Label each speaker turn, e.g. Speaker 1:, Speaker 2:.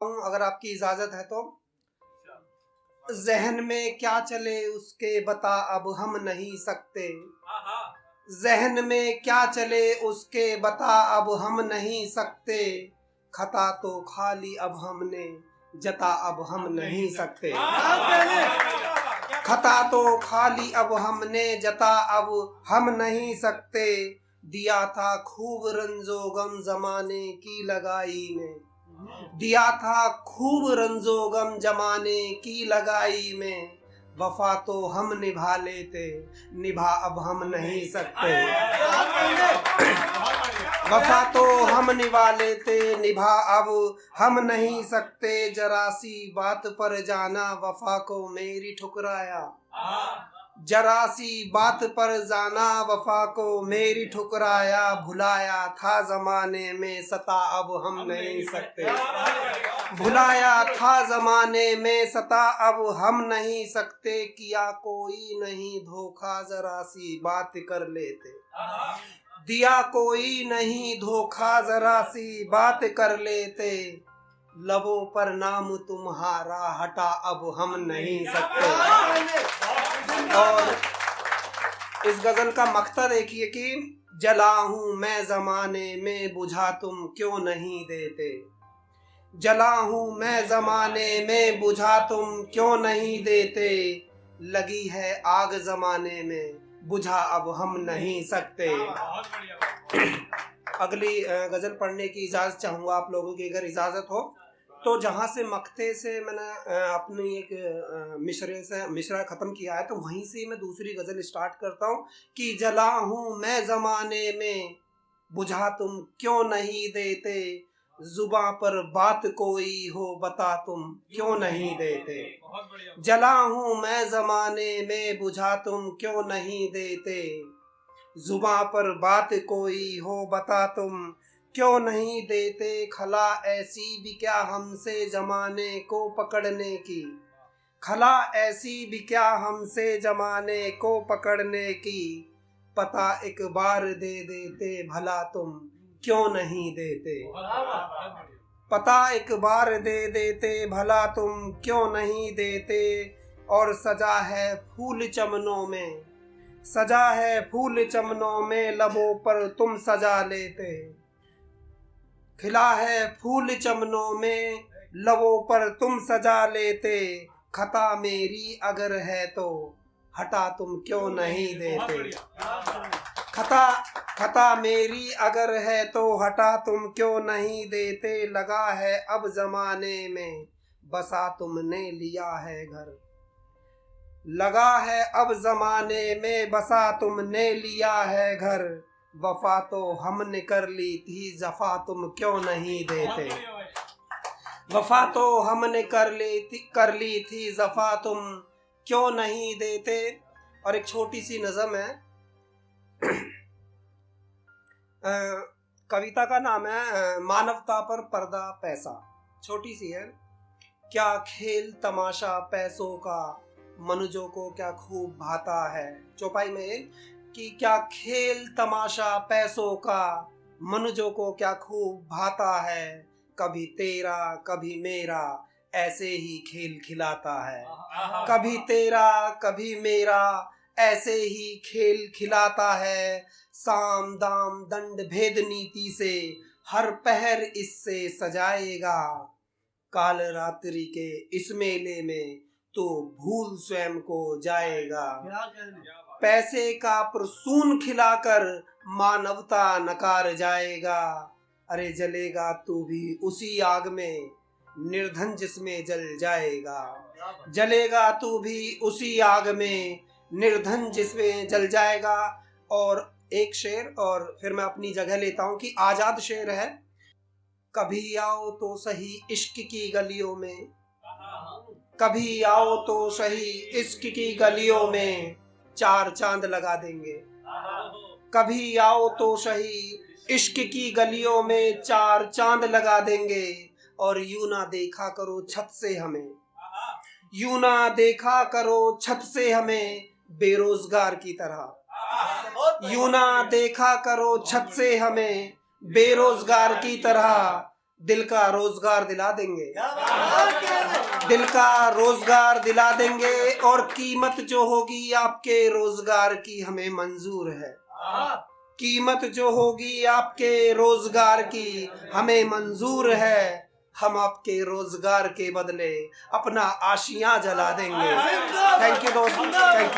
Speaker 1: अगर आपकी इजाजत है तो। जहन में क्या चले उसके बता अब हम नहीं सकते, जहन में क्या चले उसके बता अब हम नहीं सकते, खता तो खाली अब हमने जता अब हम नहीं सकते, खता तो खाली अब हमने जता अब हम नहीं सकते, दिया था खूब रंजो गम जमाने की लगाई में, दिया था खूब रंजो गम जमाने की लगाई में, वफा तो हम निभा लेते निभा अब हम नहीं सकते, वफा तो हम निभा लेते निभा अब हम नहीं सकते, जरा सी बात पर जाना वफा को मेरी ठुकराया, जरा सी बात पर जाना वफा को मेरी ठुकराया, भुलाया था जमाने में सता अब हम नहीं सकते, भुलाया था जमाने में सता अब हम नहीं सकते, किया कोई नहीं धोखा जरा सी बात कर लेते, दिया कोई नहीं धोखा जरा सी बात कर लेते, लबों पर नाम तुम्हारा हटा अब हम नहीं सकते। और इस गजल का मकता देखिए कि जला हूं मैं जमाने में बुझा तुम क्यों नहीं देते, जला हूं मैं जमाने में बुझा तुम क्यों नहीं देते, लगी है आग जमाने में बुझा अब हम नहीं सकते। अगली गजल पढ़ने की इजाजत चाहूंगा आप लोगों की, अगर इजाजत हो तो। जहाँ से मक्ते से मैंने अपनी एक मिसरा ख़त्म किया है, तो वहीं से मैं दूसरी गज़ल स्टार्ट करता हूँ कि जला हूँ मैं ज़माने में बुझा तुम क्यों नहीं देते, जुबां पर बात कोई हो बता तुम क्यों नहीं देते, जला हूँ मैं ज़माने में बुझा तुम क्यों नहीं देते, जुबां पर बात कोई हो बता तुम क्यों नहीं देते, खला ऐसी भी क्या हमसे जमाने को पकड़ने की, खला ऐसी भी क्या हमसे जमाने को पकड़ने की, पता एक बार दे देते भला तुम क्यों नहीं देते, पता एक बार दे देते भला तुम क्यों नहीं देते, और सजा है फूल चमनों में, सजा है फूल चमनों में लबों पर तुम सजा लेते, खिला है फूल चमनों में लबों पर तुम सजा लेते, खता मेरी अगर है तो हटा तुम क्यों नहीं देते, खता मेरी अगर है तो हटा तुम क्यों नहीं देते, लगा है अब जमाने में बसा तुमने लिया है घर, लगा है अब जमाने में बसा तुमने लिया है घर, वफा तो हमने कर ली थी जफा तुम क्यों नहीं देते, वफा तो हमने कर ली थी जफा तुम क्यों नहीं देते। और एक छोटी सी नज़म है, कविता का नाम है मानवता पर पर्दा पैसा, छोटी सी है। क्या खेल तमाशा पैसों का मनुजों को क्या खूब भाता है, चौपाई में कि क्या खेल तमाशा पैसों का मनुजों को क्या खूब भाता है, कभी तेरा कभी मेरा ऐसे ही खेल खिलाता है, कभी तेरा कभी मेरा ऐसे ही खेल खिलाता है, साम दाम दंड भेद नीति से हर पहर इससे सजाएगा, काल रात्रि के इस मेले में तो भूल स्वयं को जाएगा, पैसे का प्रसून खिलाकर मानवता नकार जाएगा, अरे जलेगा तू भी उसी आग में निर्धन जिसमें जल जाएगा, जलेगा तू भी उसी आग में निर्धन जिसमें जल जाएगा। और एक शेर और फिर मैं अपनी जगह लेता हूँ कि आजाद शेर है, कभी आओ तो सही इश्क की गलियों में, कभी आओ तो सही इश्क की गलियों में चार चांद लगा देंगे, कभी आओ तो सही इश्क की गलियों में चार चांद लगा देंगे, और यूं ना देखा करो छत से हमें, यूं ना देखा करो छत से हमें बेरोजगार की तरह, यूं ना देखा करो छत से हमें बेरोजगार की तरह, दिल का रोजगार दिला देंगे, दिल का रोजगार दिला देंगे, और कीमत जो होगी आपके रोजगार की हमें मंजूर है। कीमत जो होगी आपके रोजगार की हमें मंजूर है। हम आपके रोजगार के बदले अपना आशियां जला देंगे। थैंक यू दोस्त, थैंक यू।